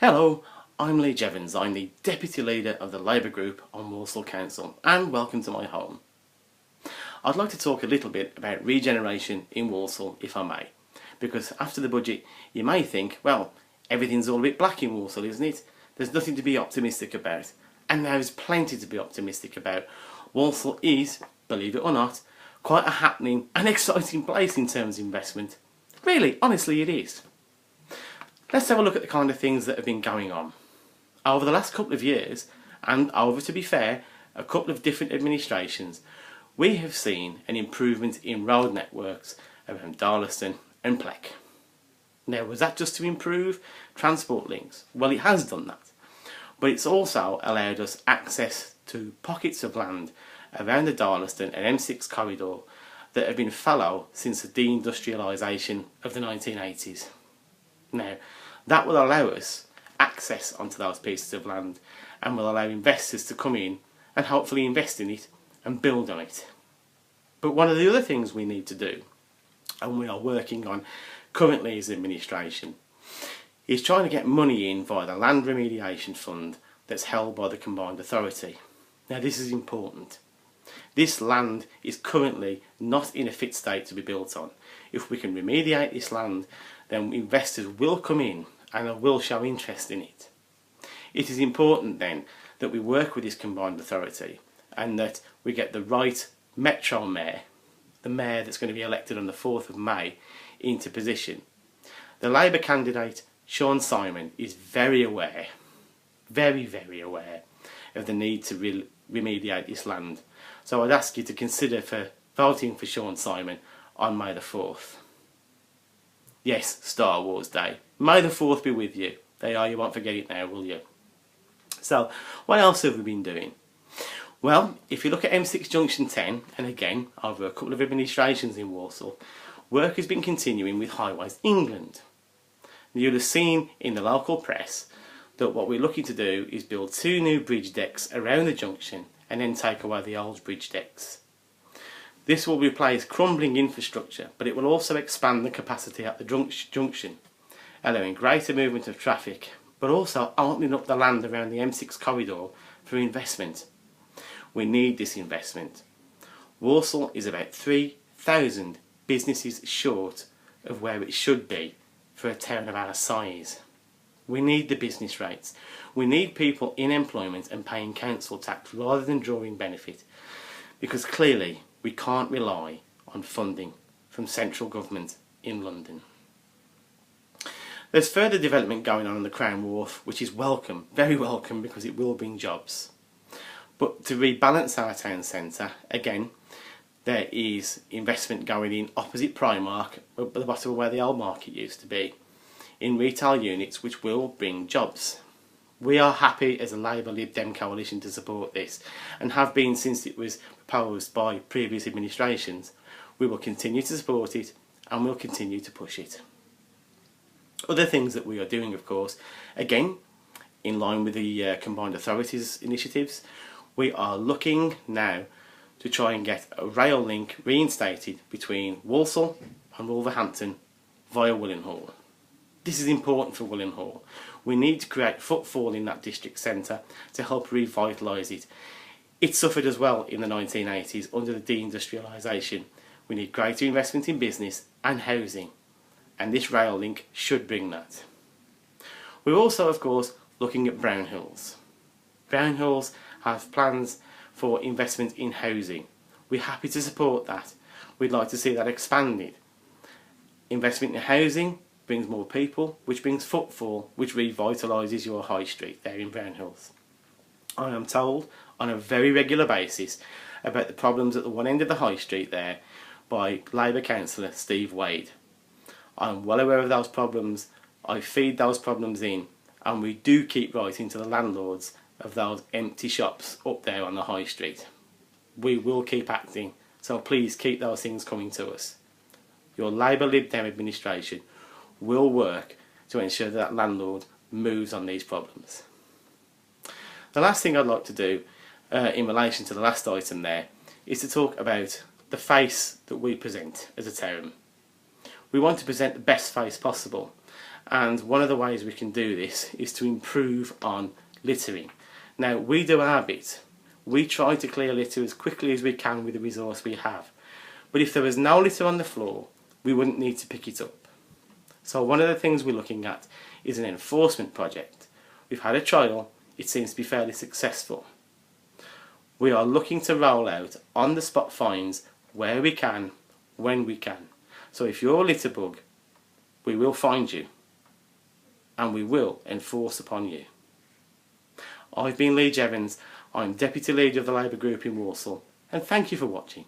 Hello, I'm Lee Jevons. I'm the Deputy Leader of the Labour Group on Walsall Council, and welcome to my home. I'd like to talk a little bit about regeneration in Walsall, if I may, because after the budget you may think, well, everything's all a bit black in Walsall, isn't it? There's nothing to be optimistic about, and there's plenty to be optimistic about. Walsall is, believe it or not, quite a happening and exciting place in terms of investment. Really, honestly it is. Let's have a look at the kind of things that have been going on. Over the last couple of years, and over, to be fair, a couple of different administrations, we have seen an improvement in road networks around Darlaston and Pleck. Now, was that just to improve transport links? Well, it has done that. But it's also allowed us access to pockets of land around the Darlaston and M6 corridor that have been fallow since the deindustrialisation of the 1980s. Now, that will allow us access onto those pieces of land and will allow investors to come in and hopefully invest in it and build on it. But one of the other things we need to do, and we are working on currently as administration, is trying to get money in via the Land Remediation Fund that's held by the Combined Authority. Now, this is important. This land is currently not in a fit state to be built on. If we can remediate this land, then investors will come in and will show interest in it. It is important then that we work with this Combined Authority and that we get the right Metro Mayor, the Mayor that's going to be elected on the 4th of May, into position. The Labour candidate, Sean Simon, is very aware, very aware of the need to remediate this land. So I'd ask you to consider for voting for Sean Simon on May the 4th. Yes, Star Wars Day. May the 4th be with you. There you are, you won't forget it now, will you? So, what else have we been doing? Well, if you look at M6 Junction 10, and again, over a couple of administrations in Walsall, work has been continuing with Highways England. You'll have seen in the local press that what we're looking to do is build 2 new bridge decks around the junction and then take away the old bridge decks. This will replace crumbling infrastructure, but it will also expand the capacity at the junction, allowing greater movement of traffic, but also opening up the land around the M6 corridor for investment. We need this investment. Walsall is about 3,000 businesses short of where it should be for a town of our size. We need the business rates. We need people in employment and paying council tax rather than drawing benefit, because clearly we can't rely on funding from central government in London. There's further development going on the Crown Wharf, which is welcome, very welcome, because it will bring jobs. But to rebalance our town centre, again, there is investment going in opposite Primark, at the bottom of where the old market used to be, in retail units which will bring jobs. We are happy as a Labour Lib Dem coalition to support this, and have been since it was proposed by previous administrations. We will continue to support it and we'll continue to push it. Other things that we are doing, of course, again, in line with the Combined Authorities initiatives, we are looking now to try and get a rail link reinstated between Walsall and Wolverhampton via Willenhall. This is important for Willenhall. We need to create footfall in that district centre to help revitalise it. It suffered as well in the 1980s under the deindustrialisation. We need greater investment in business and housing, and this rail link should bring that. We're also, of course, looking at Brownhills. Brownhills have plans for investment in housing. We're happy to support that. We'd like to see that expanded. Investment in housing brings more people, which brings footfall, which revitalises your high street there in Brownhills. I am told on a very regular basis about the problems at the one end of the high street there by Labour councillor Steve Wade. I am well aware of those problems. I feed those problems in, and we do keep writing to the landlords of those empty shops up there on the high street. We will keep acting, so please keep those things coming to us. Your Labour Lib Dem administration will work to ensure that landlord moves on these problems. The last thing I'd like to do in relation to the last item there is to talk about the face that we present as a town. We want to present the best face possible, And one of the ways we can do this is to improve on littering. Now, we do our bit. We try to clear litter as quickly as we can with the resource we have. But if there was no litter on the floor, we wouldn't need to pick it up. So one of the things we're looking at is an enforcement project. We've had a trial, it seems to be fairly successful. We are looking to roll out on-the-spot fines where we can, when we can. So if you're a litter bug, we will find you and we will enforce upon you. I've been Lee Jevons, I'm Deputy Leader of the Labour Group in Walsall, and thank you for watching.